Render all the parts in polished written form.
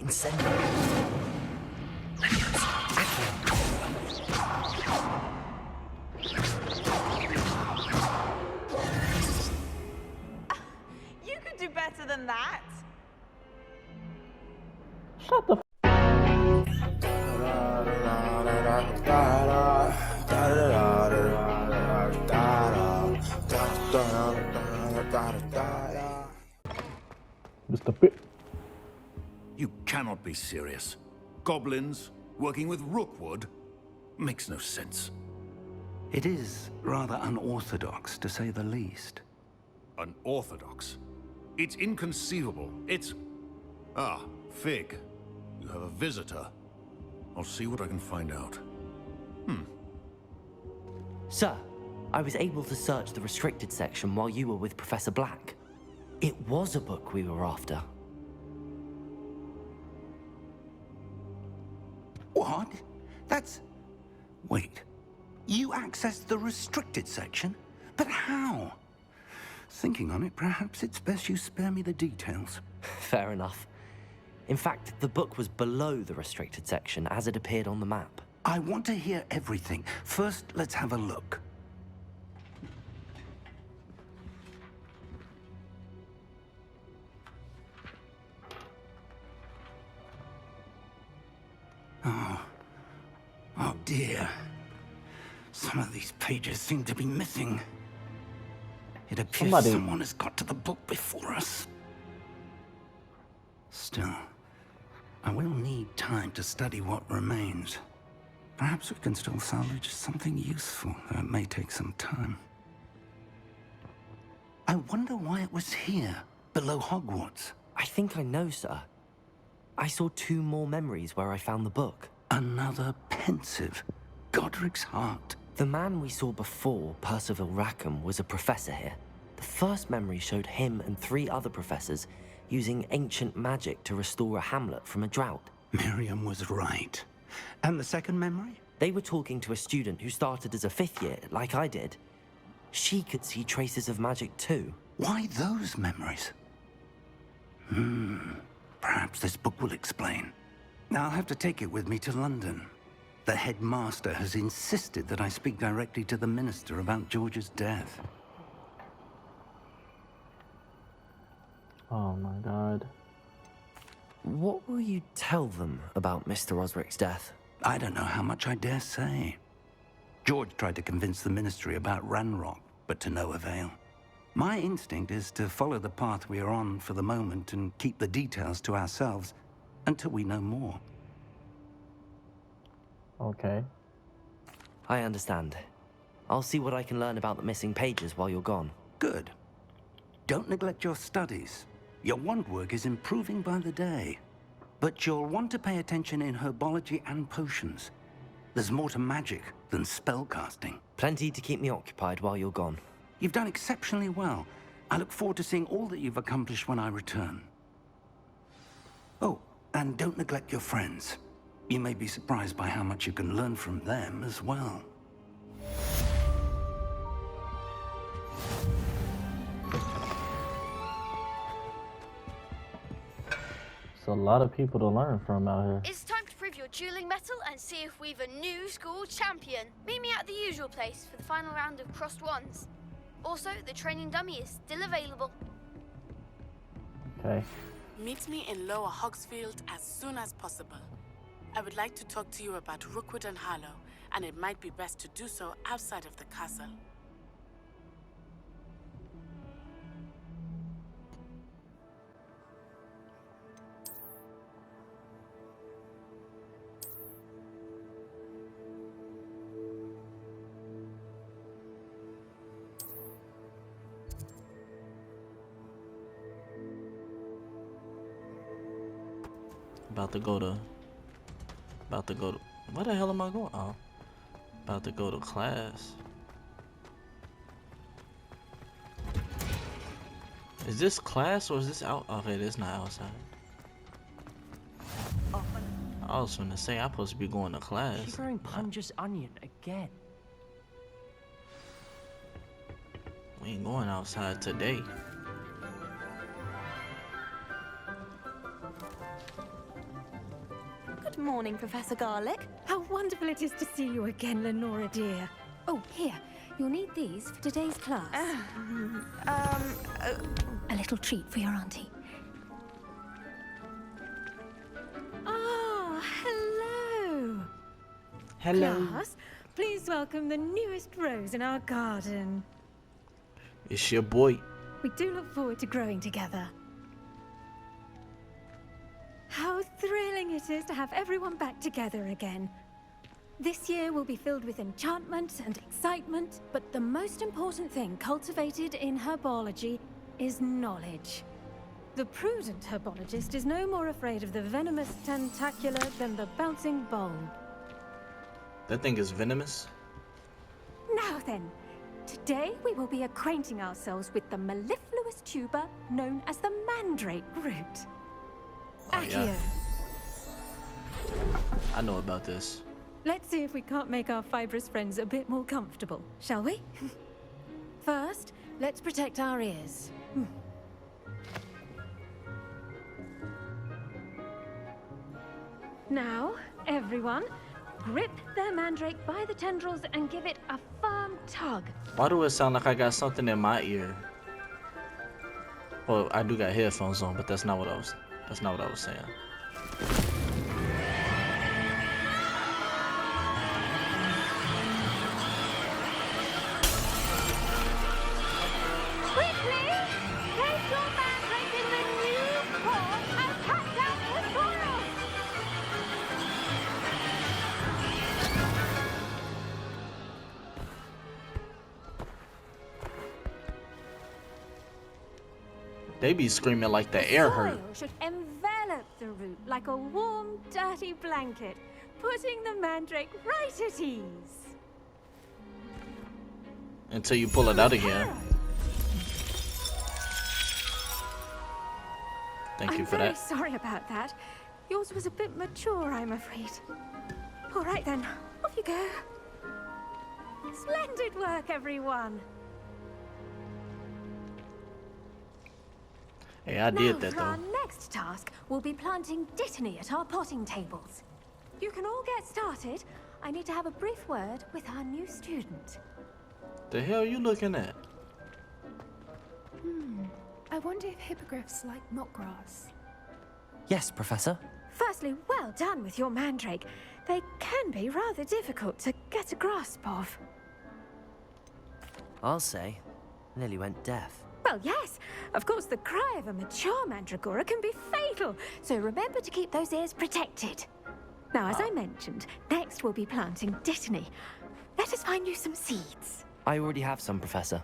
Incendio. You could do better than that. Shut the Mr. Pitt. You cannot be serious. Goblins working with Rookwood? Makes no sense. It is rather unorthodox, to say the least. Unorthodox? It's inconceivable. It's... Ah, Fig. You have a visitor. I'll see what I can find out. Sir, I was able to search the restricted section while you were with Professor Black. It was a book we were after. What? That's... Wait. You accessed the restricted section? But how? Thinking on it, perhaps it's best you spare me the details. Fair enough. In fact, the book was below the restricted section as it appeared on the map. I want to hear everything. First, let's have a look. Oh dear. Some of these pages seem to be missing. It appears someone has got to the book before us. Still, I will need time to study what remains. Perhaps we can still salvage something useful, though it may take some time. I wonder why it was here, below Hogwarts. I think I know, sir. I saw 2 more memories where I found the book. Another pensive. Godric's heart. The man we saw before, Percival Rackham, was a professor here. The first memory showed him and 3 other professors using ancient magic to restore a hamlet from a drought. Miriam was right. And the second memory? They were talking to a student who started as a 5th year, like I did. She could see traces of magic too. Why those memories? Perhaps this book will explain. Now I'll have to take it with me to London. The headmaster has insisted that I speak directly to the minister about George's death. Oh my god. What will you tell them about Mr. Osric's death? I don't know how much I dare say. George tried to convince the ministry about Ranrock, but to no avail. My instinct is to follow the path we are on for the moment and keep the details to ourselves until we know more. Okay. I understand. I'll see what I can learn about the missing pages while you're gone. Good. Don't neglect your studies. Your wand work is improving by the day. But you'll want to pay attention in herbology and potions. There's more to magic than spellcasting. Plenty to keep me occupied while you're gone. You've done exceptionally well. I look forward to seeing all that you've accomplished when I return. Oh, and don't neglect your friends. You may be surprised by how much you can learn from them as well. It's a lot of people to learn from out here. It's time to prove your dueling mettle and see if we've a new school champion. Meet me at the usual place for the final round of crossed wands. Also, the training dummy is still available. Okay. Meet me in Lower Hogsfield as soon as possible. I would like to talk to you about Rookwood and Harlow, and it might be best to do so outside of the castle. About to go to where the hell am I going? Oh. About to go to class. Is this class or is this out? Okay, this not outside. I was gonna say I'm supposed to be going to class. She's wearing Punja's onion again. We ain't going outside today. Good morning, Professor Garlick. How wonderful it is to see you again, Lenora dear. Oh, here. You'll need these for today's class. A little treat for your auntie. Ah, hello. Hello. Class, please welcome the newest rose in our garden. It's your boy. We do look forward to growing together. How thrilling it is to have everyone back together again. This year will be filled with enchantment and excitement, but the most important thing cultivated in herbology is knowledge. The prudent herbologist is no more afraid of the venomous tentacular than the bouncing bulb. That thing is venomous? Now then, today we will be acquainting ourselves with the mellifluous tuber known as the mandrake root. Accio. I know about this. Let's see if we can't make our fibrous friends a bit more comfortable, shall we? First, let's protect our ears. Now, everyone, grip their mandrake by the tendrils and give it a firm tug. Why do it sound like I got something in my ear? Well, I do got headphones on, but that's not what I was saying. Quickly! Place your mandrake in the new pot and cut down the soil! They be screaming like the air hurt. Soil should envelop the root like a warm, dirty blanket, putting the mandrake right at ease. Until you pull it out again. Thank you for that. I'm very sorry about that. Yours was a bit mature, I'm afraid. All right then, off you go. Splendid work, everyone. Hey, I did that Now, though. our next task will be planting dittany at our potting tables. You can all get started. I need to have a brief word with our new student. The hell you looking at? I wonder if hippogriffs like knotgrass. Yes, Professor. Firstly, well done with your mandrake. They can be rather difficult to get a grasp of. I'll say. Nearly went deaf. Well, yes. Of course, the cry of a mature mandragora can be fatal, so remember to keep those ears protected. Now, as I mentioned, next we'll be planting dittany. Let us find you some seeds. I already have some, Professor.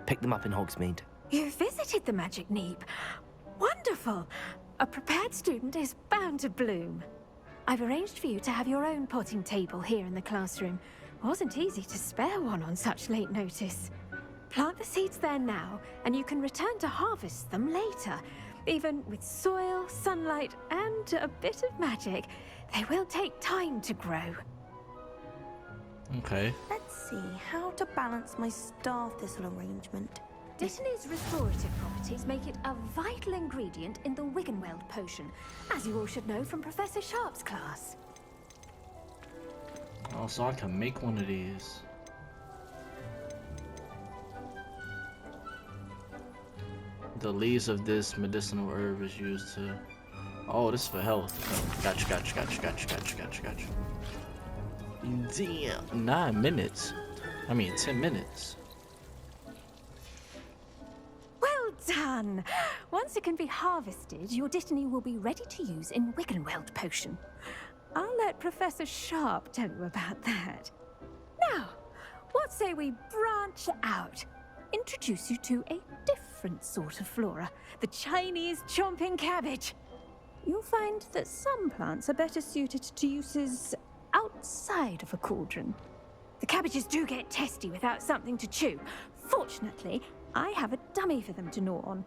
Picked them up in Hogsmeade. You visited the Magic Neep. Wonderful. A prepared student is bound to bloom. I've arranged for you to have your own potting table here in the classroom. Wasn't easy to spare one on such late notice. Plant the seeds there now, and you can return to harvest them later. Even with soil, sunlight, and a bit of magic, they will take time to grow. Okay. Let's see how to balance my star thistle arrangement. Dittany's restorative properties make it a vital ingredient in the Wiggenweld potion, as you all should know from Professor Sharp's class. Oh, so I can make one of these. The leaves of this medicinal herb is used to... Oh, this is for health. Gotcha. Damn, 9 minutes. I mean, 10 minutes. Well done! Once it can be harvested, your dittany will be ready to use in Wiggenweld potion. I'll let Professor Sharp tell you about that. Now, what say we branch out? Introduce you to a different sort of flora, the Chinese chomping cabbage. You'll find that some plants are better suited to uses outside of a cauldron. The cabbages do get testy without something to chew. Fortunately, I have a dummy for them to gnaw on.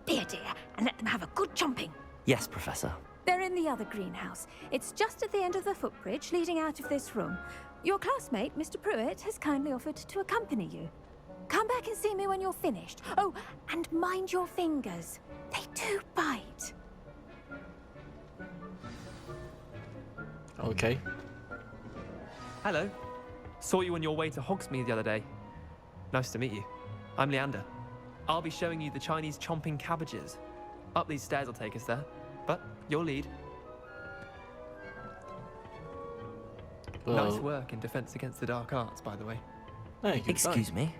Be a dear and let them have a good chomping. Yes, Professor. They're in the other greenhouse. It's just at the end of the footbridge leading out of this room. Your classmate, Mr. Pruitt, has kindly offered to accompany you. Come back and see me when you're finished. Oh, and mind your fingers. They do bite. Okay. Hello. Saw you on your way to Hogsmeade the other day. Nice to meet you. I'm Leander. I'll be showing you the Chinese chomping cabbages. Up these stairs will take us there, but you'll lead. Nice work in Defense Against the Dark Arts, by the way. Thank you. Excuse me?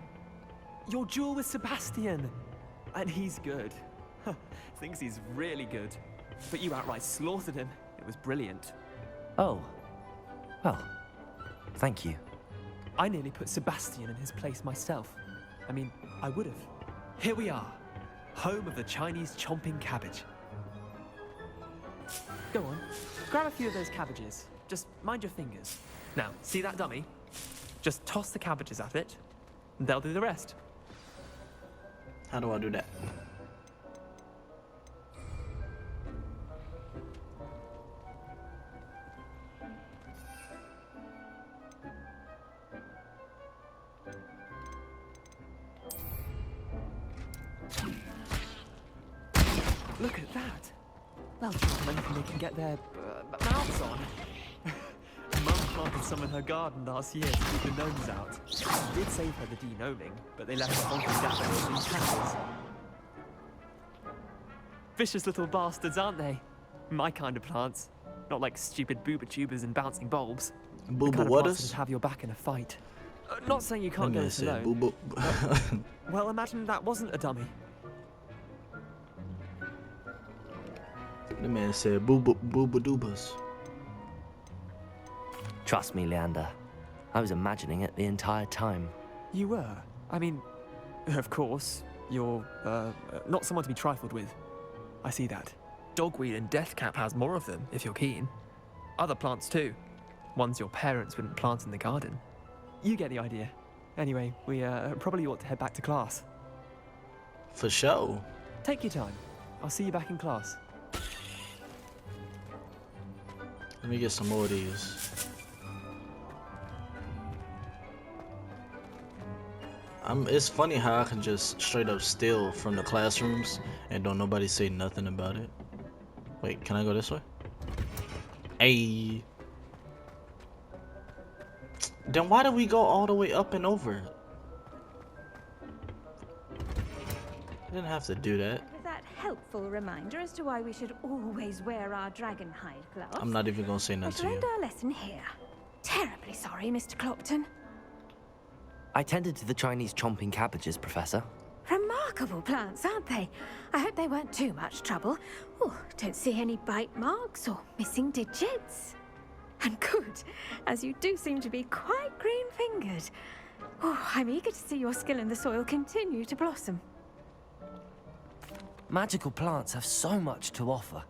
Your duel with Sebastian! And he's good. Thinks he's really good. But you outright slaughtered him. It was brilliant. Oh. Well, thank you. I nearly put Sebastian in his place myself. I mean, I would have. Here we are. Home of the Chinese chomping cabbage. Go on. Grab a few of those cabbages. Just mind your fingers. Now, see that dummy? Just toss the cabbages at it, and they'll do the rest. How do I do that? Look at that. They'll try anything they can get their mouths on. Mum planted some in her garden last year to keep the gnomes out. Did save her the de-gnoming, but they left the honking daffodils in tatters. Vicious little bastards, aren't they? My kind of plants. Not like stupid booba tubers and bouncing bulbs. Booba waters? Have your back in a fight. Not saying you can't go it alone. Well, imagine that wasn't a dummy. The man said booba doobas. Trust me, Leander. I was imagining it the entire time. You were? I mean, of course, you're, not someone to be trifled with. I see that. Dogweed and deathcap has more of them, if you're keen. Other plants too. Ones your parents wouldn't plant in the garden. You get the idea. Anyway, we, probably ought to head back to class. For sure. Take your time. I'll see you back in class. Let me get some more of these. It's funny how I can just straight up steal from the classrooms and don't nobody say nothing about it. Wait, can I go this way? Hey. Then why did we go all the way up and over? I didn't have to do that. With that helpful reminder as to why we should always wear our dragon hide gloves. I'm not even gonna say nothing to Let's you. end our lesson here. Terribly sorry, Mr. Clopton. I tended to the Chinese chomping cabbages, Professor. Remarkable plants, aren't they? I hope they weren't too much trouble. Oh, don't see any bite marks or missing digits. And good, as you do seem to be quite green-fingered. Oh, I'm eager to see your skill in the soil continue to blossom. Magical plants have so much to offer.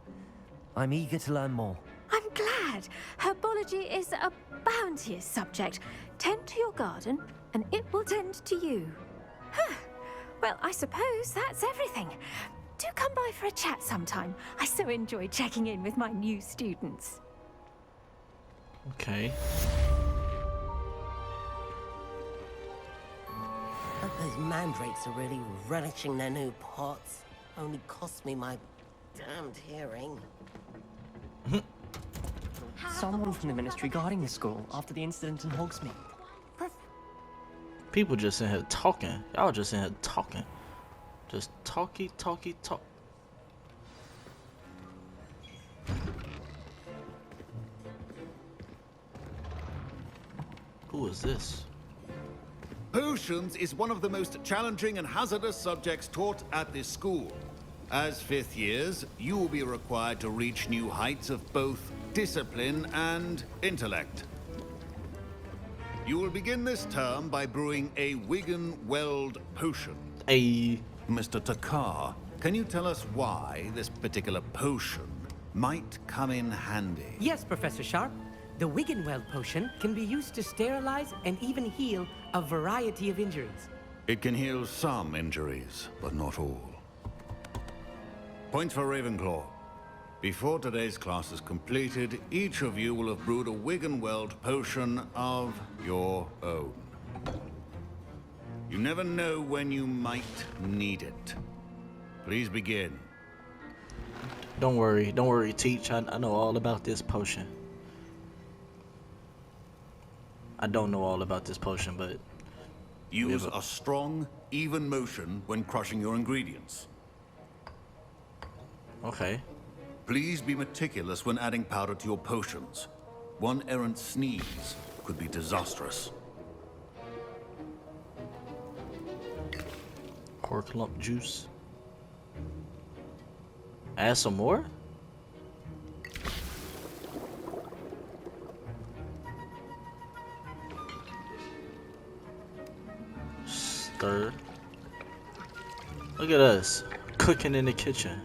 I'm eager to learn more. I'm glad. Herbology is a bounteous subject. Tend to your garden, and it will tend to you. Huh. Well, I suppose that's everything. Do come by for a chat sometime. I so enjoy checking in with my new students. Okay. But those mandrakes are really relishing their new pots. Only cost me my damned hearing. Someone from the ministry guarding the school after the incident in Hogsmeade. People just in here talking. Y'all just in here talking. Just talk. Who is this? Potions is one of the most challenging and hazardous subjects taught at this school. As fifth years, you will be required to reach new heights of both discipline and intellect. You will begin this term by brewing a Wigan-Weld potion. Mr. Takar, can you tell us why this particular potion might come in handy? Yes, Professor Sharp. The Wigan-Weld potion can be used to sterilize and even heal a variety of injuries. It can heal some injuries, but not all. Point for Ravenclaw. Before today's class is completed, each of you will have brewed a Wigan-Weld potion of your own. You never know when you might need it. Please begin. Don't worry, Teach. I know all about this potion. I don't know all about this potion, but Use a strong, even motion when crushing your ingredients. okay. Please be meticulous when adding powder to your potions. One errant sneeze could be disastrous. Pork lump juice. Add some more? Stir. Look at us cooking in the kitchen.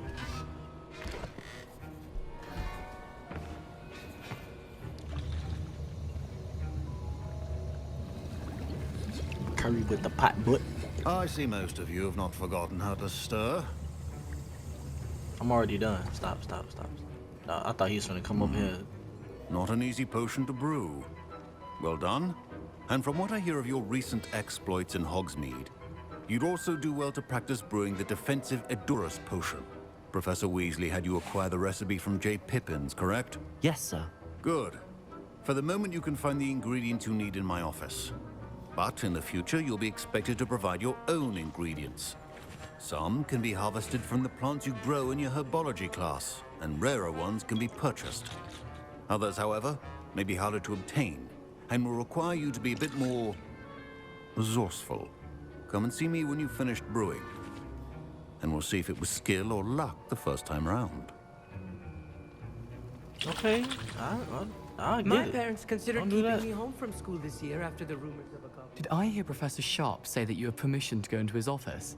Curry with the pot butt. I see most of you have not forgotten how to stir. I'm already done. Stop. No, I thought he was gonna come up here. Not an easy potion to brew. Well done. And from what I hear of your recent exploits in Hogsmeade, you'd also do well to practice brewing the defensive Edurus potion. Professor Weasley had you acquire the recipe from J. Pippin's, correct? Yes, sir. Good. For the moment, you can find the ingredients you need in my office. But in the future, you'll be expected to provide your own ingredients. Some can be harvested from the plants you grow in your Herbology class, and rarer ones can be purchased. Others, however, may be harder to obtain, and will require you to be a bit more resourceful. Come and see me when you've finished brewing, and we'll see if it was skill or luck the first time around. Okay, I'll get My it. parents considered Don't do keeping that. me home from school this year after the rumors of a cop. Did I hear Professor Sharp say that you have permission to go into his office?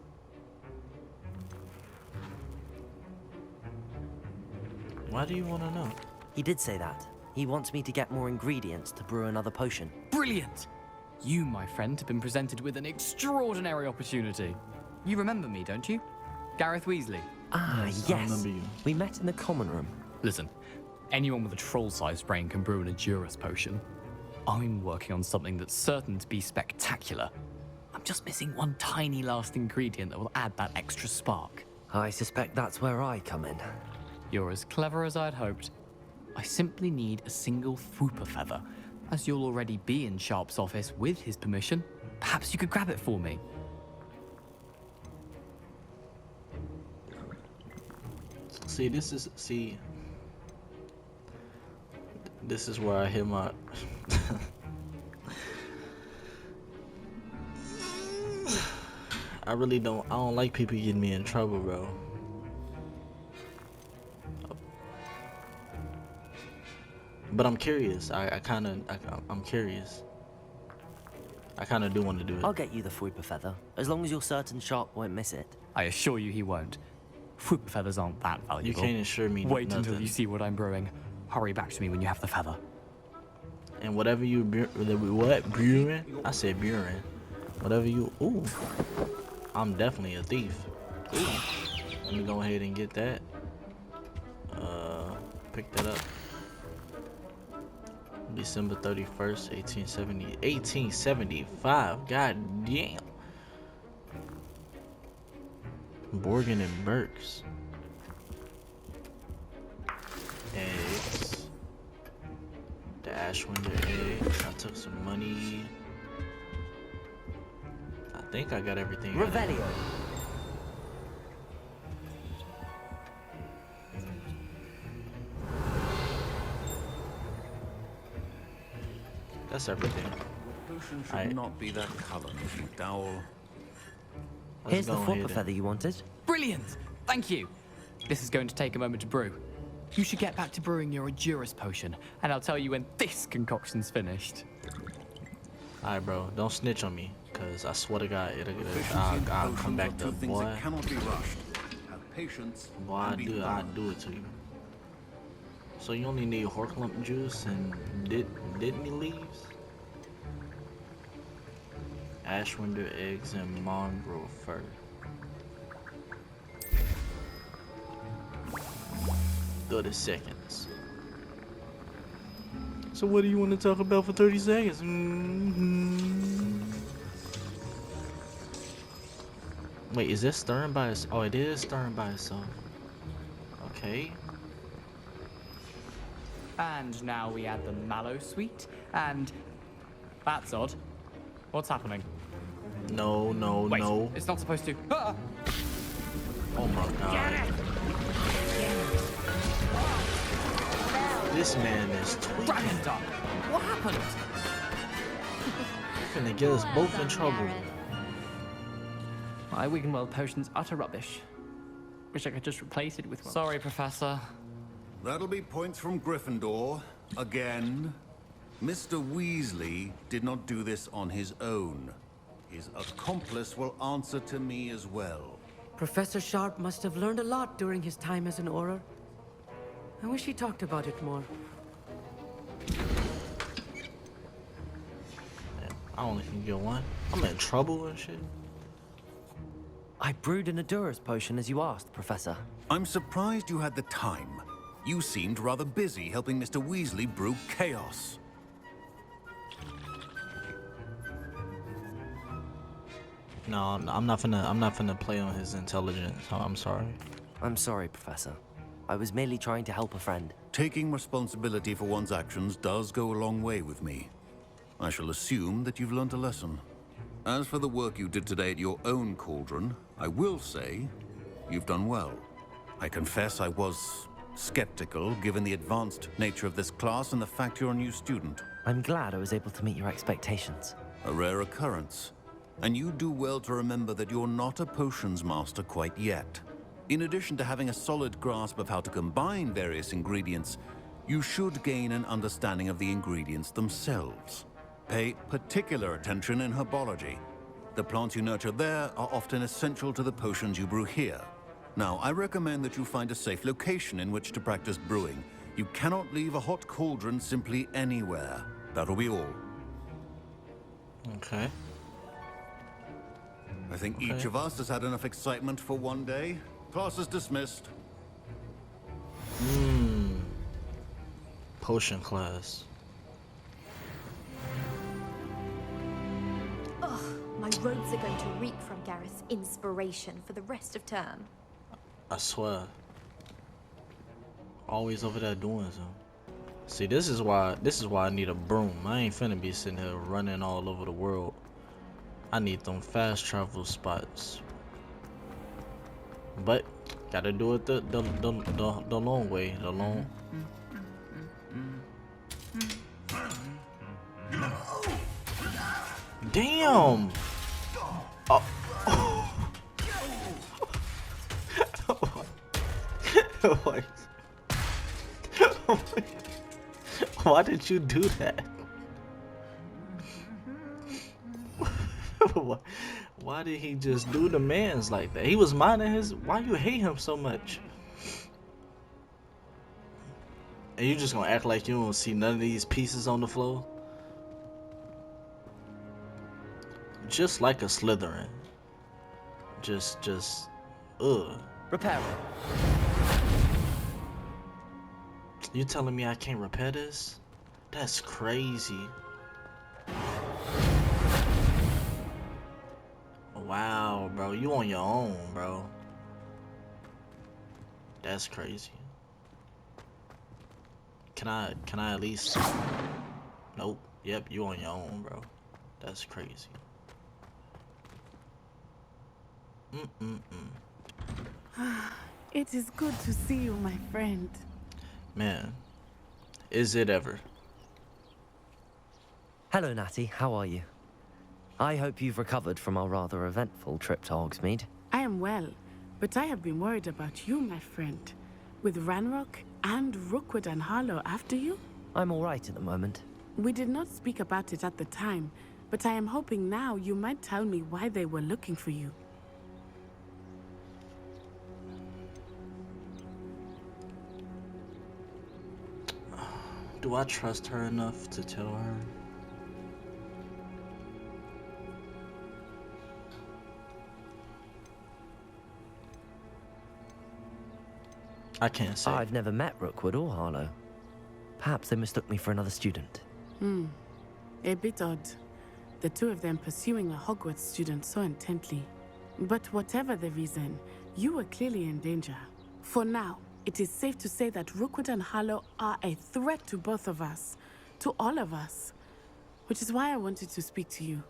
Why do you want to know? He did say that. He wants me to get more ingredients to brew another potion. Brilliant! You, my friend, have been presented with an extraordinary opportunity. You remember me, don't you? Gareth Weasley. Ah, Yes, I yes. remember you. We met in the common room. Listen, anyone with a troll-sized brain can brew an Edurus potion. I'm working on something that's certain to be spectacular. I'm just missing one tiny last ingredient that will add that extra spark. I suspect that's where I come in. You're as clever as I'd hoped. I simply need a single Fwooper feather. As you'll already be in Sharp's office with his permission, perhaps you could grab it for me. See, this is where I hit my. I don't like people getting me in trouble, bro. But I'm curious. I'm curious. I kind of do want to do it. I'll get you the Fwooper feather, as long as you're certain Sharp won't miss it. I assure you he won't. Fwooper feathers aren't that valuable. You can't assure me Wait nothing. until you see what I'm brewing. Hurry back to me when you have the feather. And whatever you brewing? I said brewing. Whatever you. Ooh, I'm definitely a thief. Ooh. Let me go ahead and get that. Pick that up. December 31st, 1875. God damn. Borgin and Burks. Eggs. The Ashwinder eggs. I took some money. I think I got everything. Revelio. That's everything. Potion should not be that color, McDowell. Here's the Fwooper feather you wanted. Brilliant! Thank you. This is going to take a moment to brew. You should get back to brewing your Edurus potion, and I'll tell you when this concoction's finished. Alright, bro. Don't snitch on me, cause I swear to God, I'll come back to boy. Cannot be rushed. Have patience. Boy, I do it to you. So you only need Horklump juice and Dittany leaves, Ashwinder eggs, and mongrel fur. 30 seconds. So what do you want to talk about for 30 seconds? Wait, is this stirring by itself? Oh, it is stirring by itself. Okay. And now we add the mallow sweet, and That's odd. What's happening? No, no, Wait, no. it's not supposed to. Ah! Oh my god. This man is tweaking. Dragon Duck! What happened? Finna get us both in trouble. My Wiggenweld potion's utter rubbish. Wish I could just replace it with one. Sorry, Professor. That'll be points from Gryffindor. Again. Mr. Weasley did not do this on his own. His accomplice will answer to me as well. Professor Sharp must have learned a lot during his time as an Auror. I wish he talked about it more. I only can get one. I'm in trouble and shit. I brewed an Adurus potion as you asked, Professor. I'm surprised you had the time. You seemed rather busy helping Mr. Weasley brew chaos. No, I'm not finna play on his intelligence. I'm sorry. I'm sorry, Professor. I was merely trying to help a friend. Taking responsibility for one's actions does go a long way with me. I shall assume that you've learned a lesson. As for the work you did today at your own cauldron, I will say you've done well. I confess I was skeptical given the advanced nature of this class and the fact you're a new student. I'm glad I was able to meet your expectations. A rare occurrence. And you do well to remember that you're not a potions master quite yet. In addition to having a solid grasp of how to combine various ingredients, you should gain an understanding of the ingredients themselves. Pay particular attention in herbology. The plants you nurture there are often essential to the potions you brew here. Now, I recommend that you find a safe location in which to practice brewing. You cannot leave a hot cauldron simply anywhere. That'll be all. Okay. I think each of us has had enough excitement for one day. Class is dismissed. Potion class. Ugh, my robes are going to reek from Gareth's inspiration for the rest of term. I swear. Always over there doing something. See, this is why I need a broom. I ain't finna be sitting here running all over the world. I need them fast travel spots. But gotta do it the long way, the long. Damn. Oh. Why did you do that? Why did he just do the mans like that? He was minding his. Why you hate him so much? And you just gonna act like you don't see none of these pieces on the floor? Just like a Slytherin. Just, ugh. Repair it. You telling me I can't repair this? That's crazy. Wow, bro, you on your own, bro. That's crazy. Can I at least? Nope. Yep, you on your own, bro. That's crazy. It is good to see you, my friend. Man, is it ever? Hello, Natty. How are you? I hope you've recovered from our rather eventful trip to Hogsmeade. I am well, but I have been worried about you, my friend. With Ranrock and Rookwood and Harlow after you? I'm all right at the moment. We did not speak about it at the time, but I am hoping now you might tell me why they were looking for you. Do I trust her enough to tell her? I can't say. I've never met Rookwood or Harlow. Perhaps they mistook me for another student. A bit odd. The two of them pursuing a Hogwarts student so intently. But whatever the reason, you were clearly in danger. For now, it is safe to say that Rookwood and Harlow are a threat to both of us. To all of us. which is why I wanted to speak to you.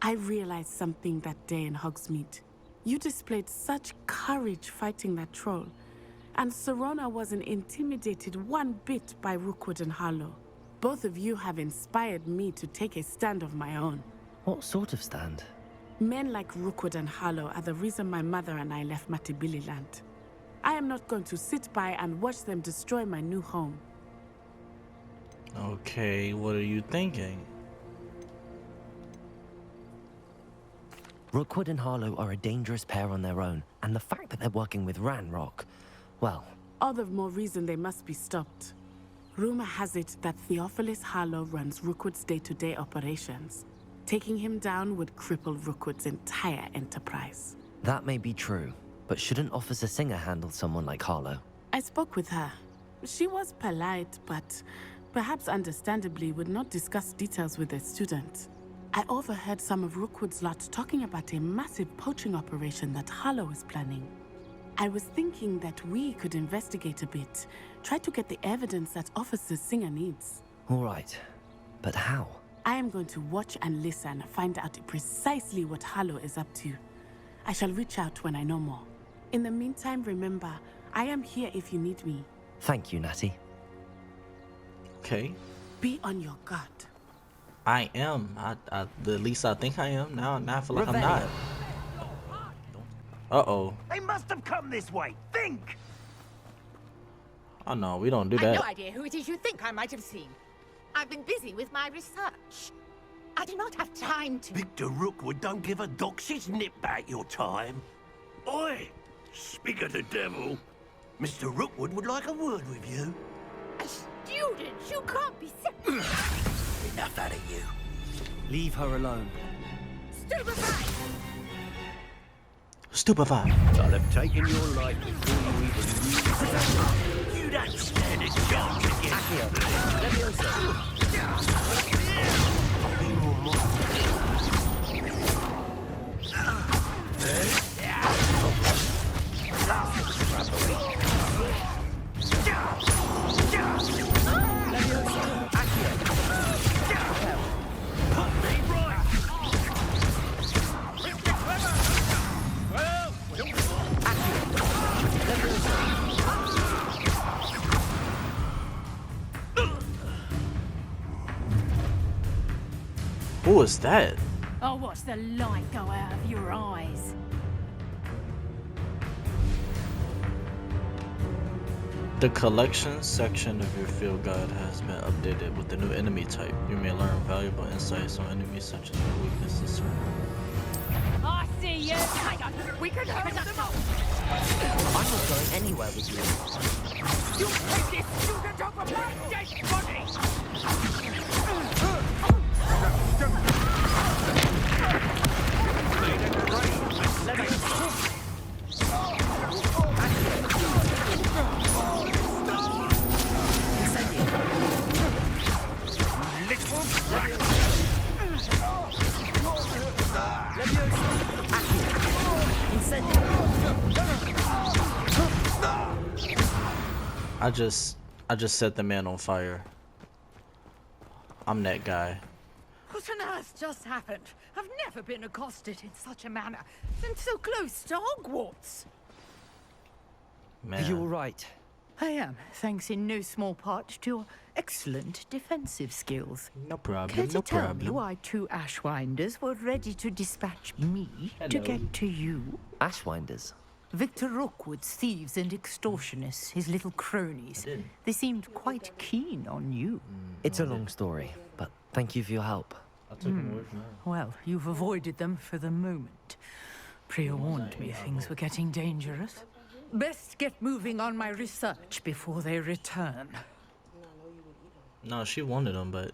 I realized something that day in Hogsmeade. You displayed such courage fighting that troll, and Serona wasn't intimidated one bit by Rookwood and Harlow. Both of you have inspired me to take a stand of my own. What sort of stand? Men like Rookwood and Harlow are the reason my mother and I left Matibili land. I am not going to sit by and watch them destroy my new home. Okay, what are you thinking? Rookwood and Harlow are a dangerous pair on their own, and the fact that they're working with Ranrock, well... All the more reason they must be stopped. Rumor has it that Theophilus Harlow runs Rookwood's day-to-day operations. Taking him down would cripple Rookwood's entire enterprise. That may be true, but shouldn't Officer Singer handle someone like Harlow? I spoke with her. She was polite, but perhaps understandably would not discuss details with a student. I overheard some of Rookwood's lot talking about a massive poaching operation that Harlow is planning. I was thinking that we could investigate a bit, try to get the evidence that Officer Singer needs. All right, but how? I am going to watch and listen, find out precisely what Harlow is up to. I shall reach out when I know more. In the meantime, remember, I am here if you need me. Thank you, Natty. Okay. Be on your guard. I am. At least I think I am. Now I feel like I'm not. Uh-oh. They must have come this way. Think! Oh no, we don't do I've no that. idea who it is you think I might have seen. I've been busy with my research. I do not have time to... Victor Rookwood don't give a doxy's nip back your time. Oi! Speak of the devil. Mr. Rookwood would like a word with you. A student? You can't be serious. Enough out of you. Leave her alone. Stupefied! Stupefied. I'll have taken your life before you even knew. You don't stand a chance against Who was that? I'll watch the light go out of your eyes. The collection section of your field guide has been updated with the new enemy type. You may learn valuable insights on enemies such as their weaknesses. I see you. Hang on. We can hurt them all. I'm not going anywhere with you. You take this student over my dead body. I just set the man on fire. I'm that guy. What on earth just happened? I've never been accosted in such a manner, and so close to Hogwarts. Man. Are you all right? I am, thanks in no small part to your excellent defensive skills. No problem, Care to no tell problem. me why two Ashwinders were ready to dispatch me to get to you? Ashwinders? Victor Rookwood's thieves and extortionists, his little cronies. They seemed quite keen on you. It's a long story, but thank you for your help. I took him away from her. Well, you've avoided them for the moment. Priya warned me things were getting dangerous. Best get moving on my research before they return. No, she wanted him, but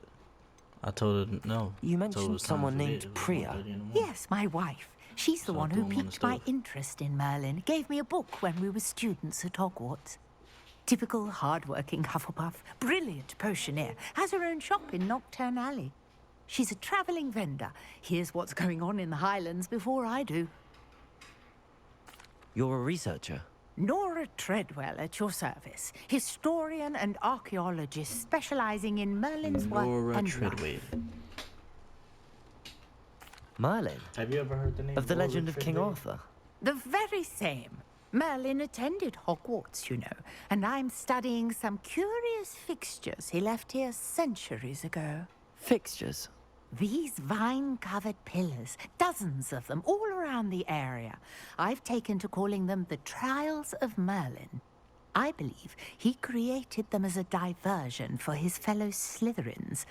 I told her no. You Told her it mentioned was time someone for named bed. It was Priya. 1:30 in the morning. Yes, my wife. She's the So I one threw who him on the piqued my stove. interest in Merlin. Gave me a book when we were students at Hogwarts. Typical hard-working Hufflepuff, brilliant potioneer, has her own shop in Nocturne Alley. She's a travelling vendor. Hears what's going on in the Highlands before I do. You're a researcher? Nora Treadwell at your service. Historian and archaeologist specializing in Merlin's work Nora and Treadwell. life. Merlin? Have you ever heard the name Of the legend of Ulrich King Findlay? Arthur? The very same. Merlin attended Hogwarts, you know, and I'm studying some curious fixtures he left here centuries ago. Fixtures? These vine-covered pillars, dozens of them all around the area. I've taken to calling them the Trials of Merlin. I believe he created them as a diversion for his fellow Slytherins.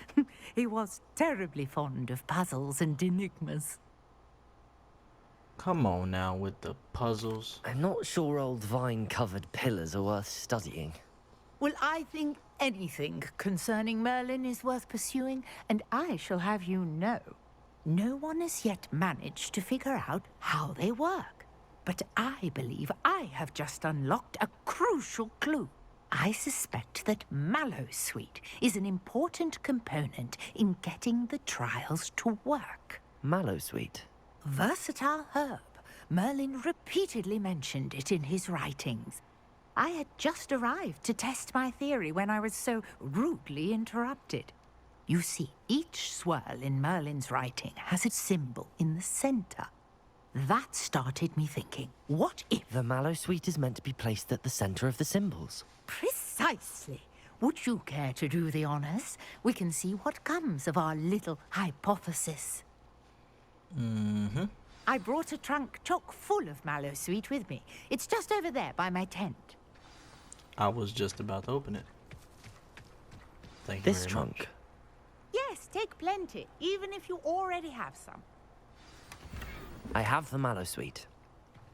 He was terribly fond of puzzles and enigmas. Come on now with the puzzles. I'm not sure old vine-covered pillars are worth studying. Well, I think anything concerning Merlin is worth pursuing, and I shall have you know, no one has yet managed to figure out how they work. But I believe I have just unlocked a crucial clue. I suspect that Mallowsweet is an important component in getting the trials to work. Mallowsweet? Versatile herb. Merlin repeatedly mentioned it in his writings. I had just arrived to test my theory when I was so rudely interrupted. You see, each swirl in Merlin's writing has a symbol in the center. That started me thinking, what if... The Mallowsweet is meant to be placed at the center of the symbols. Precisely. Would you care to do the honors? We can see what comes of our little hypothesis. Mm-hmm. I brought a trunk chock full of Mallowsweet with me. It's just over there by my tent. I was just about to open it. Thank you This very trunk? much. Yes, take plenty, even if you already have some. I have the Mallowsweet.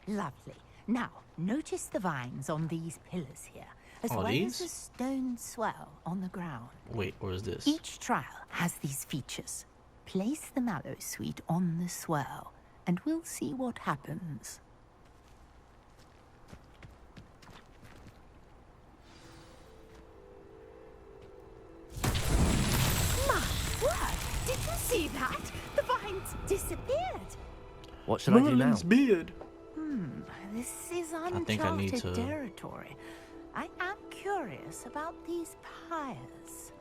Lovely. Now, notice the vines on these pillars here, as well these? as a stone swell on the ground. Wait, where's this? Each trial has these features. Place the Mallowsweet on the swell, and we'll see what happens. My word! Did you see that? The vines disappeared. What shall I do now? Merlin's beard. This is think I need uncharted to- territory. I am curious about these pyres.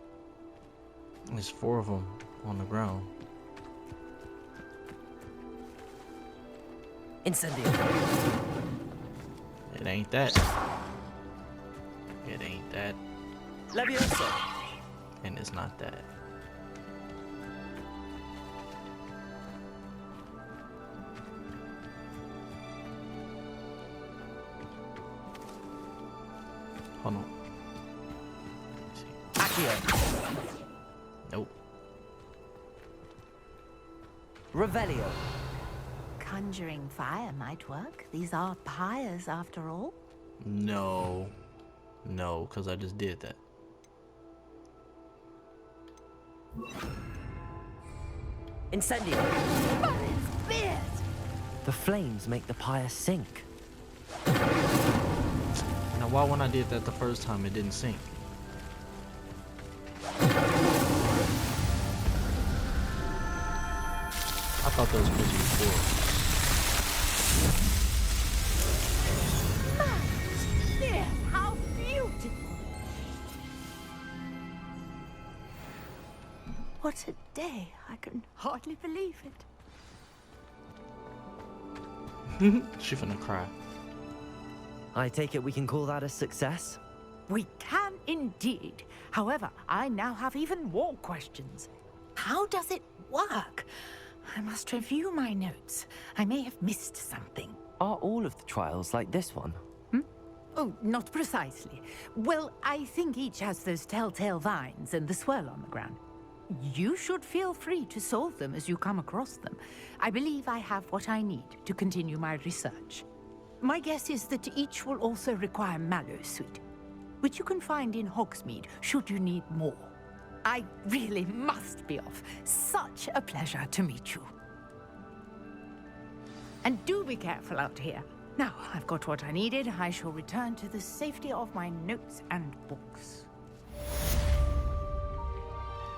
There's 4 of them on the ground. Incendio. It ain't that. It ain't that. Levioso. And it's not that. Hold on. Accio. Nope. Revelio. Conjuring fire might work. These are pyres after all. No. No, because I just did that. Incendio. Merlin's beard! The flames make the pyre sink. Now, why when I did that the first time it didn't sink? I thought that was supposed to be 4. Merlin's beard! How beautiful! What a day! I can hardly believe it. She finna cry. I take it we can call that a success? We can indeed. However, I now have even more questions. How does it work? I must review my notes. I may have missed something. Are all of the trials like this one? Oh, not precisely. Well, I think each has those telltale vines and the swirl on the ground. You should feel free to solve them as you come across them. I believe I have what I need to continue my research. My guess is that each will also require Mallowsweet, which you can find in Hogsmeade should you need more. I really must be off. Such a pleasure to meet you. And do be careful out here. Now, I've got what I needed. I shall return to the safety of my notes and books.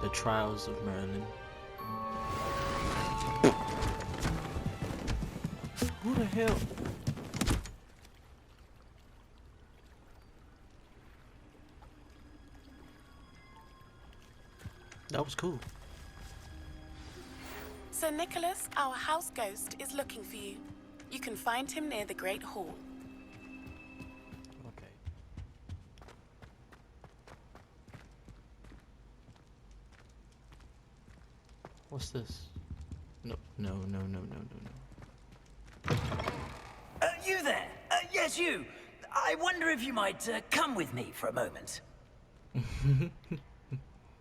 The Trials of Merlin. Who the hell? That was cool. Sir Nicholas, our house ghost, is looking for you. You can find him near the Great Hall. Okay. What's this? No. You there? Yes, you. I wonder if you might come with me for a moment.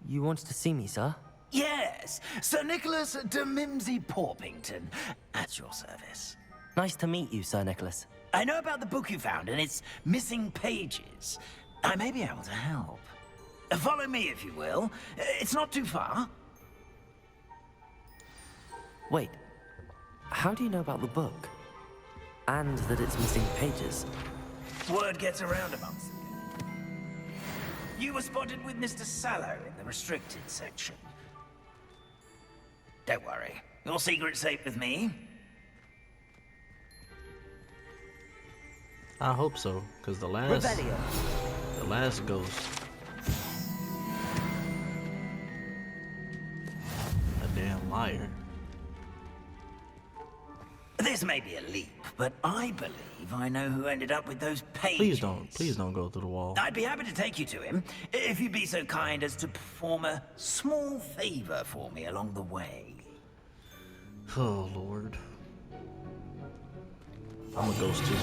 You wanted to see me, sir? Yes, Sir Nicholas de Mimsy Porpington, at your service. Nice to meet you, Sir Nicholas. I know about the book you found and its missing pages. I may be able to help. Follow me, if you will. It's not too far. Wait, how do you know about the book? And that it's missing pages? Word gets around amongst them. You were spotted with Mr. Sallow in the restricted section. Don't worry, your secret's safe with me. I hope so, because the last ghost. A damn liar. This may be a leap, but I believe I know who ended up with those pages. Please don't go through the wall. I'd be happy to take you to him, if you'd be so kind as to perform a small favor for me along the way. Oh, Lord. I'm a ghost too.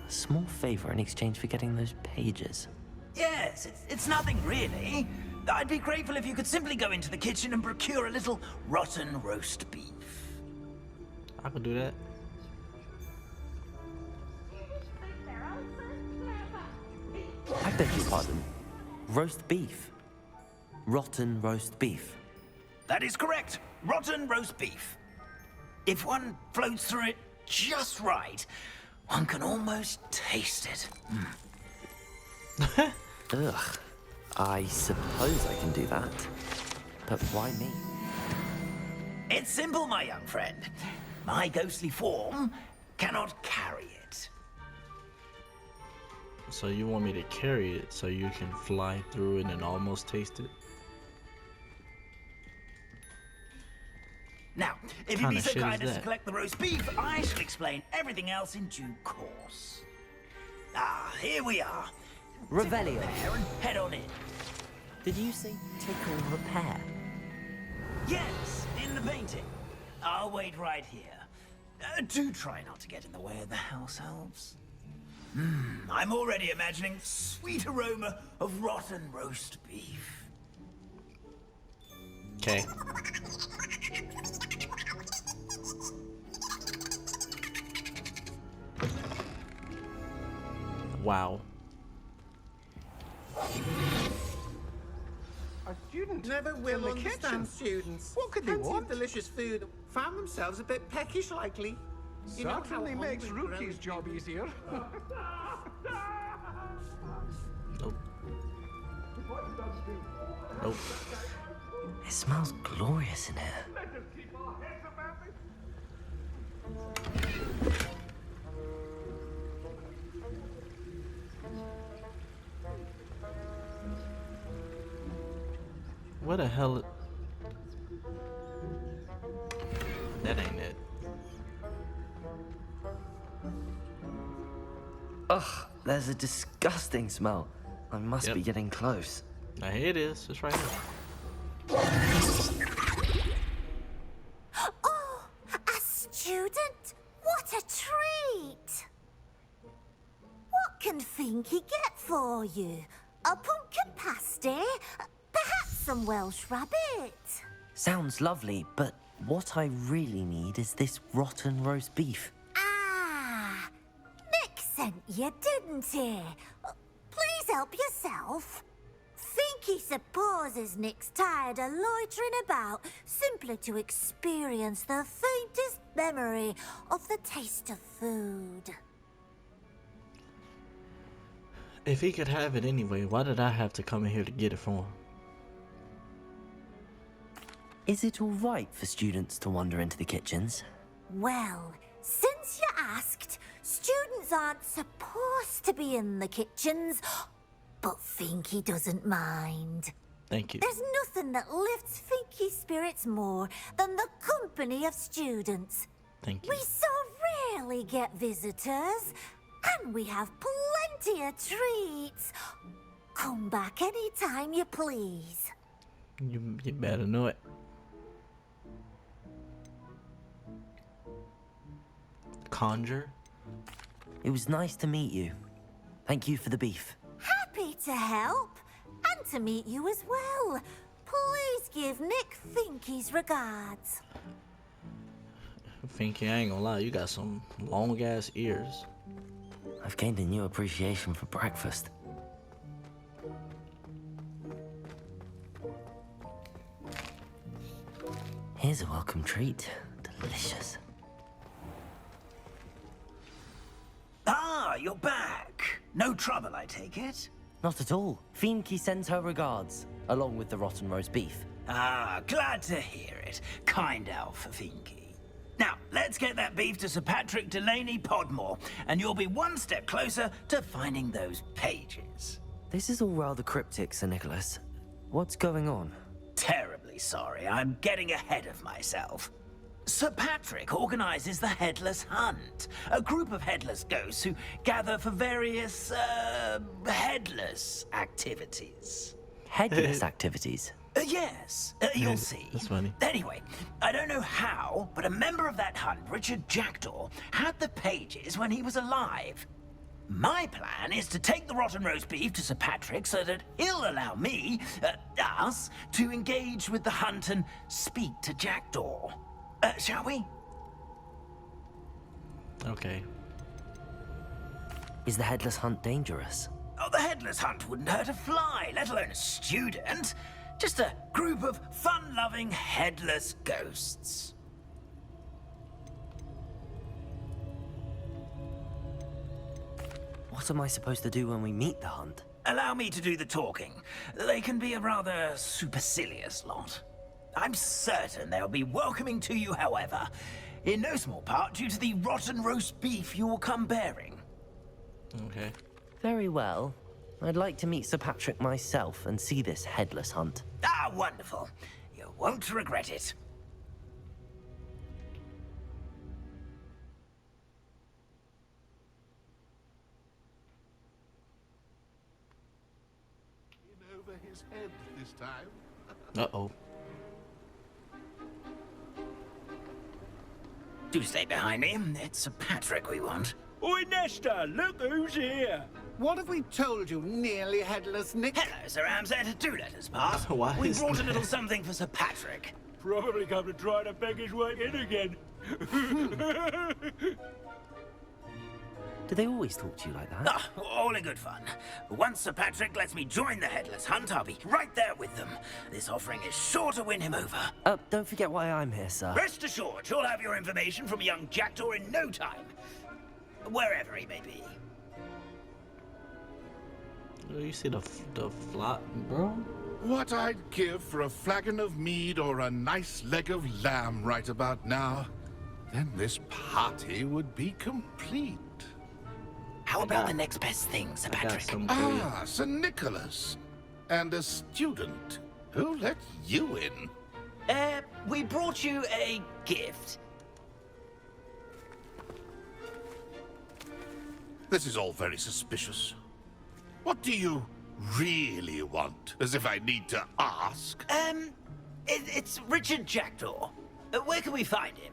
A small favor in exchange for getting those pages. Yes, it's nothing really. I'd be grateful if you could simply go into the kitchen and procure a little rotten roast beef. I could do that. I beg your pardon. Roast beef. Rotten roast beef. That is correct. Rotten roast beef. If one floats through it just right, one can almost taste it. Ugh. I suppose I can do that. But why me? It's simple, my young friend. My ghostly form cannot carry it. So you want me to carry it so you can fly through it and almost taste it? Now, if you'd be Kinda so shit kind is as to that? collect the roast beef, I shall explain everything else in due course. Ah, here we are. Revelio. There and head on in. Did you say tickle repair? Yes, in the painting. I'll wait right here. Do try not to get in the way of the house elves. I'm already imagining sweet aroma of rotten roast beef. Okay. Wow. A student never will understand students. What could they want? Delicious food. Found themselves a bit peckish, likely. Certainly makes Rookie's job easier. Nope. Nope. It smells glorious in here. What the hell? That ain't it. Ugh, there's a disgusting smell. I must Yep. be getting close. Now here it is. It's right here. Oh, a student? What a treat! What can Finky get for you? A pumpkin pasty? Perhaps some Welsh rabbit? Sounds lovely, but what I really need is this rotten roast beef. Ah, Nick sent you, didn't he? Please help yourself. Finky supposes Nick's tired of loitering about simply to experience the faintest memory of the taste of food. If he could have it anyway, why did I have to come in here to get it for him? Is it all right for students to wander into the kitchens? Well, since you asked, students aren't supposed to be in the kitchens, but Finky doesn't mind. Thank you. There's nothing that lifts Finky's spirits more than the company of students. Thank you. We so rarely get visitors, and we have plenty of treats. Come back anytime you please. You better know it. Conjure? It was nice to meet you. Thank you for the beef. Happy to help, and to meet you as well. Please give Nick Finky's regards. Finky, I ain't gonna lie, you got some long ass ears. I've gained a new appreciation for breakfast. Here's a welcome treat. Delicious. Ah, you're back. No trouble, I take it? Not at all. Finky sends her regards, along with the rotten roast beef. Ah, glad to hear it. Kind elf for Finky. Now, let's get that beef to Sir Patrick Delaney Podmore, and you'll be one step closer to finding those pages. This is all rather cryptic, Sir Nicholas. What's going on? Terribly sorry, I'm getting ahead of myself. Sir Patrick organizes the Headless Hunt, a group of headless ghosts who gather for various, headless activities. Headless activities? Yes, you'll see. That's funny. Anyway, I don't know how, but a member of that hunt, Richard Jackdaw, had the pages when he was alive. My plan is to take the rotten roast beef to Sir Patrick so that he'll allow me, us, to engage with the hunt and speak to Jackdaw. Shall we? Okay. Is the Headless Hunt dangerous? Oh, the Headless Hunt wouldn't hurt a fly, let alone a student. Just a group of fun-loving headless ghosts. What am I supposed to do when we meet the hunt? Allow me to do the talking. They can be a rather supercilious lot. I'm certain they'll be welcoming to you, however, in no small part due to the rotten roast beef you'll come bearing. Okay. Very well. I'd like to meet Sir Patrick myself and see this Headless Hunt. Ah, wonderful. You won't regret it. In over his head this time. Uh-oh. Do stay behind me. It's Sir Patrick we want. Oi, Nesta, look who's here. What have we told you, nearly headless Nick? Hello, Sir Ramsed. Do let us pass. Why We is brought a that? little something for Sir Patrick. Probably come to try to beg his way in again. Do they always talk to you like that? Ah, all in good fun. Once Sir Patrick lets me join the Headless Hunt, I'll be right there with them. This offering is sure to win him over. Don't forget why I'm here, sir. Rest assured, you'll have your information from young Jackdaw in no time. Wherever he may be. Oh, you see the flop, bro? What I'd give for a flagon of mead or a nice leg of lamb right about now. Then this party would be complete. How about the next best thing, Sir Patrick? Ah, Sir Nicholas. And a student. Who let you in? We brought you a gift. This is all very suspicious. What do you really want? As if I need to ask. It's Richard Jackdaw. Where can we find him?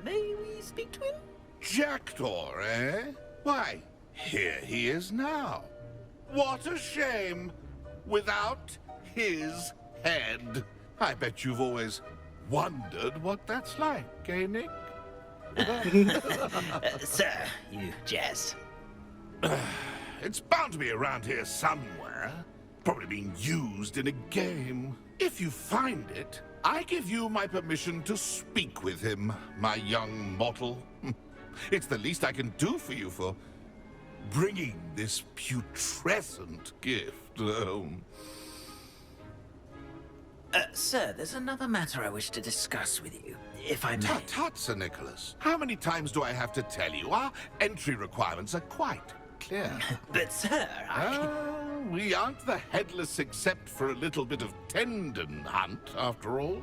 May we speak to him? Jackdaw, eh? Why, here he is now. What a shame. Without his head. I bet you've always wondered what that's like, eh, Nick? Sir, you jest. It's bound to be around here somewhere. Probably being used in a game. If you find it, I give you my permission to speak with him, my young mortal. It's the least I can do for you for bringing this putrescent gift home. Sir, there's another matter I wish to discuss with you, if I may. Tut, tut, Sir Nicholas. How many times do I have to tell you? Our entry requirements are quite clear. But, sir, we aren't the headless except for a little bit of tendon hunt, after all.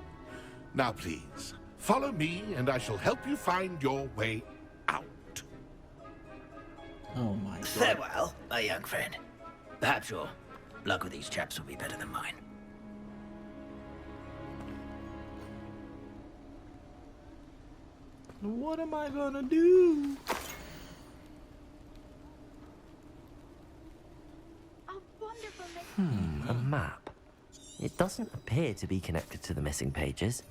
Now, please, follow me, and I shall help you find your way out. Oh my god. Farewell, my young friend. Perhaps your luck with these chaps will be better than mine. What am I gonna do? A map. It doesn't appear to be connected to the missing pages.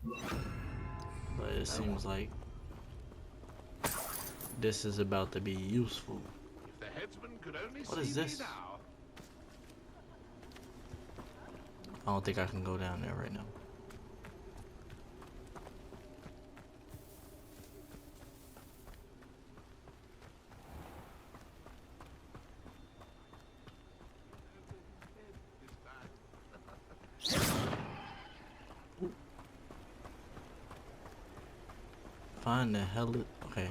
But it seems like this is about to be useful. If the headsman could only What is see me this? now. I don't think I can go down there right now. Find the hell it. Okay.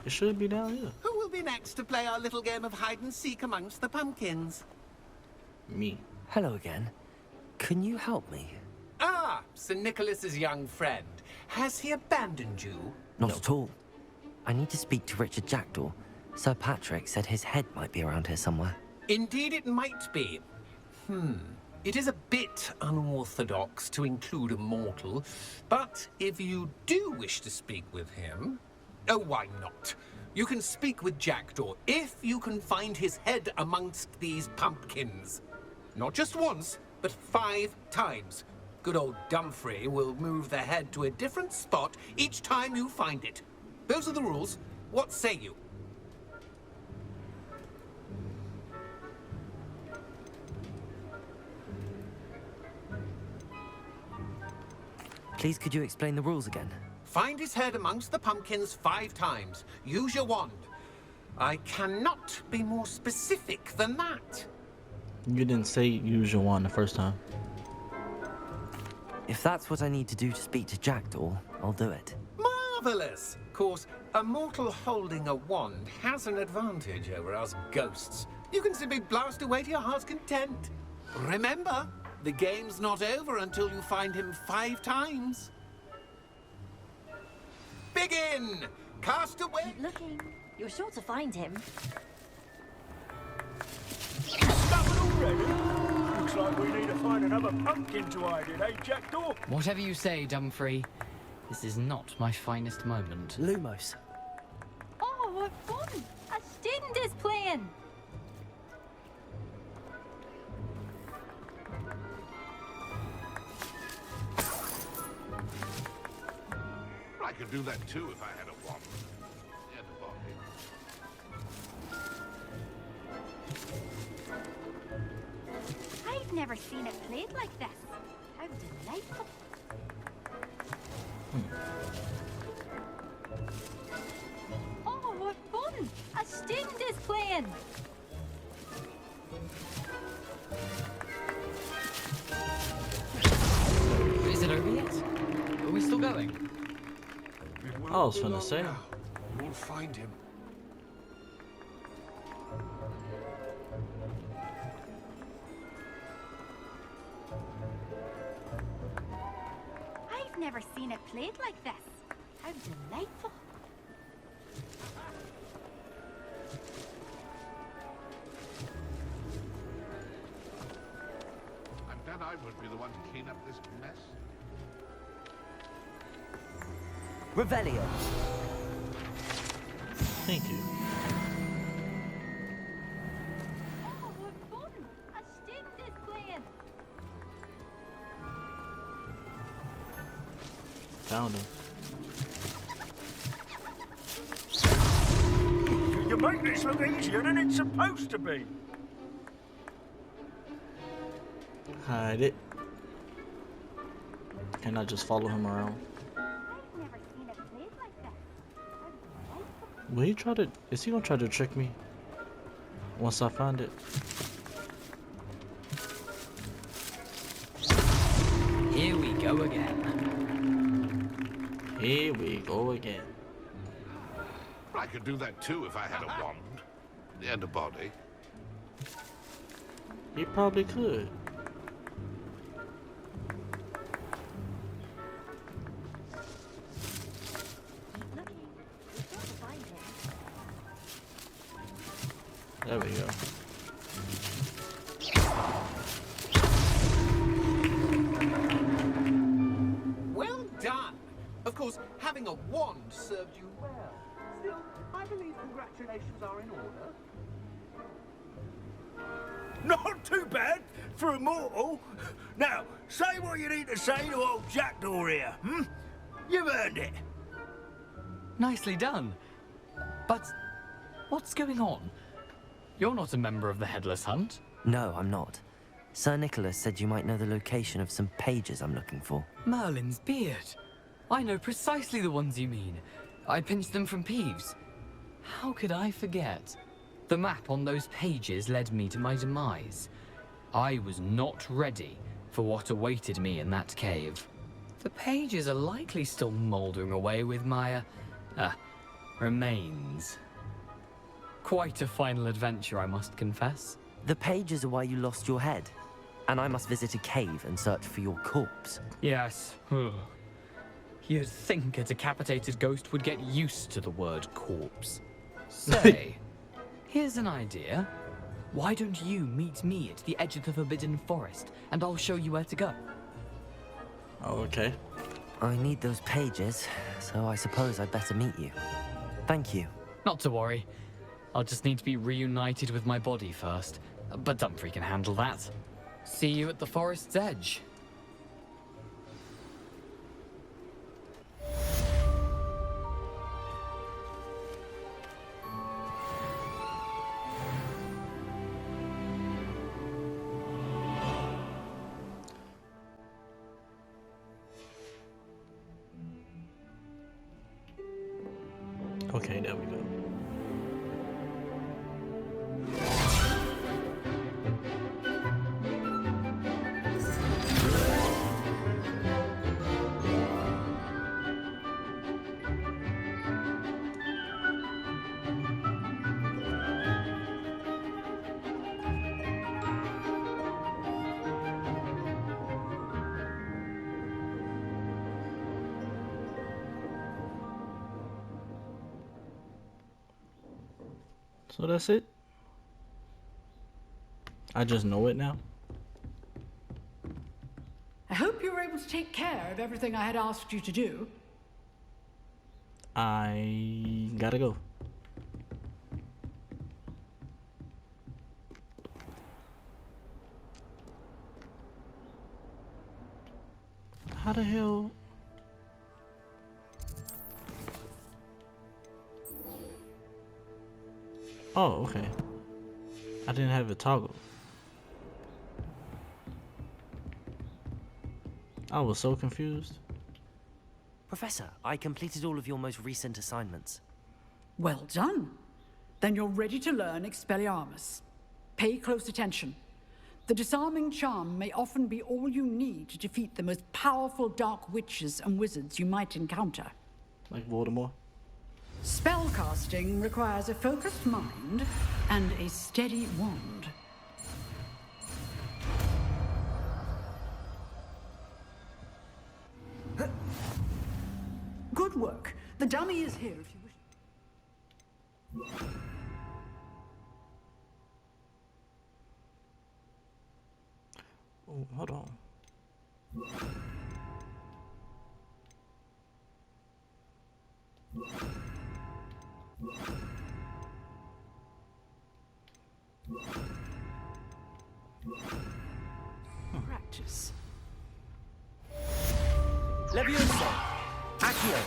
It should be down here. Who will be next to play our little game of hide and seek amongst the pumpkins? Me. Hello again. Can you help me? Ah, Sir Nicholas's young friend. Has he abandoned you? Not at all. I need to speak to Richard Jackdaw. Sir Patrick said his head might be around here somewhere. Indeed it might be. It is a bit unorthodox to include a mortal, but if you do wish to speak with him, oh, why not? You can speak with Jackdaw if you can find his head amongst these pumpkins. Not just once, but 5 times. Good old Dumfrey will move the head to a different spot each time you find it. Those are the rules. What say you? Please, could you explain the rules again? Find his head amongst the pumpkins 5 times. Use your wand. I cannot be more specific than that. You didn't say use your wand the first time. If that's what I need to do to speak to Jackdaw, I'll do it. Marvelous! Of course, a mortal holding a wand has an advantage over us ghosts. You can simply blast away to your heart's content. Remember, the game's not over until you find him 5 times. Begin! Cast away! Keep looking. You're sure to find him. Stubborn already? Looks like we need to find another pumpkin to hide in, eh, Jackdaw? Whatever you say, Dumfrey. This is not my finest moment. Lumos. Oh, what fun! A student is playing! I could do that too if I had a wand. Yeah, the body. I've never seen it played like this. How delightful. Oh, what fun! A student is playing! Is it over yet? Are we still going? I was gonna say. We'll find him. I've never seen it played like this. How delightful. I'm glad I won't be the one to clean up this mess. Revelio. Thank you. Oh, what fun! A student is playing! Found him. You make this look easier than it's supposed to be. Hide it. Can I just follow him around? Will he try to... Is he gonna try to trick me? Once I find it? Here we go again. Here we go again. I could do that too if I had a wand. and a body. He probably could. There we go. Well done. Of course, having a wand served you well. Still, I believe congratulations are in order. Not too bad for a mortal. Now, say what you need to say to old Jackdaw here, hmm? You've earned it. Nicely done. But what's going on? You're not a member of the Headless Hunt. No, I'm not. Sir Nicholas said you might know the location of some pages I'm looking for. Merlin's beard. I know precisely the ones you mean. I pinched them from Peeves. How could I forget? The map on those pages led me to my demise. I was not ready for what awaited me in that cave. The pages are likely still mouldering away with my, remains. Quite a final adventure, I must confess. The pages are why you lost your head, and I must visit a cave and search for your corpse. Yes. You'd think a decapitated ghost would get used to the word corpse. Say, here's an idea. Why don't you meet me at the edge of the Forbidden Forest, and I'll show you where to go? Oh, okay. I need those pages, so I suppose I'd better meet you. Thank you. Not to worry. I'll just need to be reunited with my body first. But Dumfries can handle that. See you at the forest's edge. Okay, there we go. So that's it? I just know it now? I hope you were able to take care of everything I had asked you to do. I gotta go. How the hell? Oh, okay. I didn't have a toggle. I was so confused. Professor, I completed all of your most recent assignments. Well done. Then you're ready to learn Expelliarmus. Pay close attention. The disarming charm may often be all you need to defeat the most powerful dark witches and wizards you might encounter. Like Voldemort? Spellcasting requires a focused mind and a steady wand. Good work. The dummy is here if you wish. Oh, hold on. Practice. Leviosa! Accio!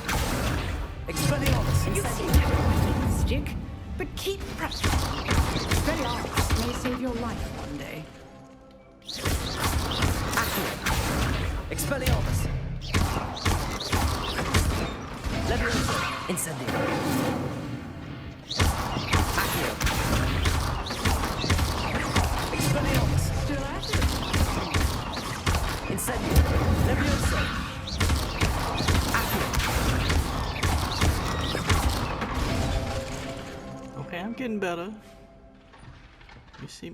Expelliarmus! You seem to have a stick, but keep practicing. Expelliarmus may save your life one day. Accio! Expelliarmus! Leviosa! Incendio! Accio! Expelliarmus! Still at it? Incendio! Leviosa! Okay, I'm getting better. You see,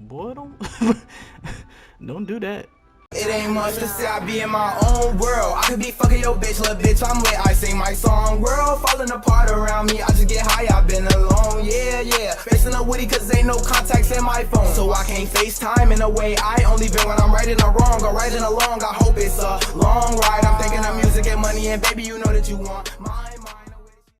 boy, don't do that. It ain't much to say, I be in my own world. I could be fucking your bitch, little bitch, I'm lit, I sing my song. World falling apart around me, I just get high, I've been alone, yeah. Facing a Woody cause ain't no contacts in my phone. So I can't FaceTime in a way I only been when I'm righting or wrong or riding along. I hope it's a long ride, I'm thinking of music and money and baby, you know that you want mine.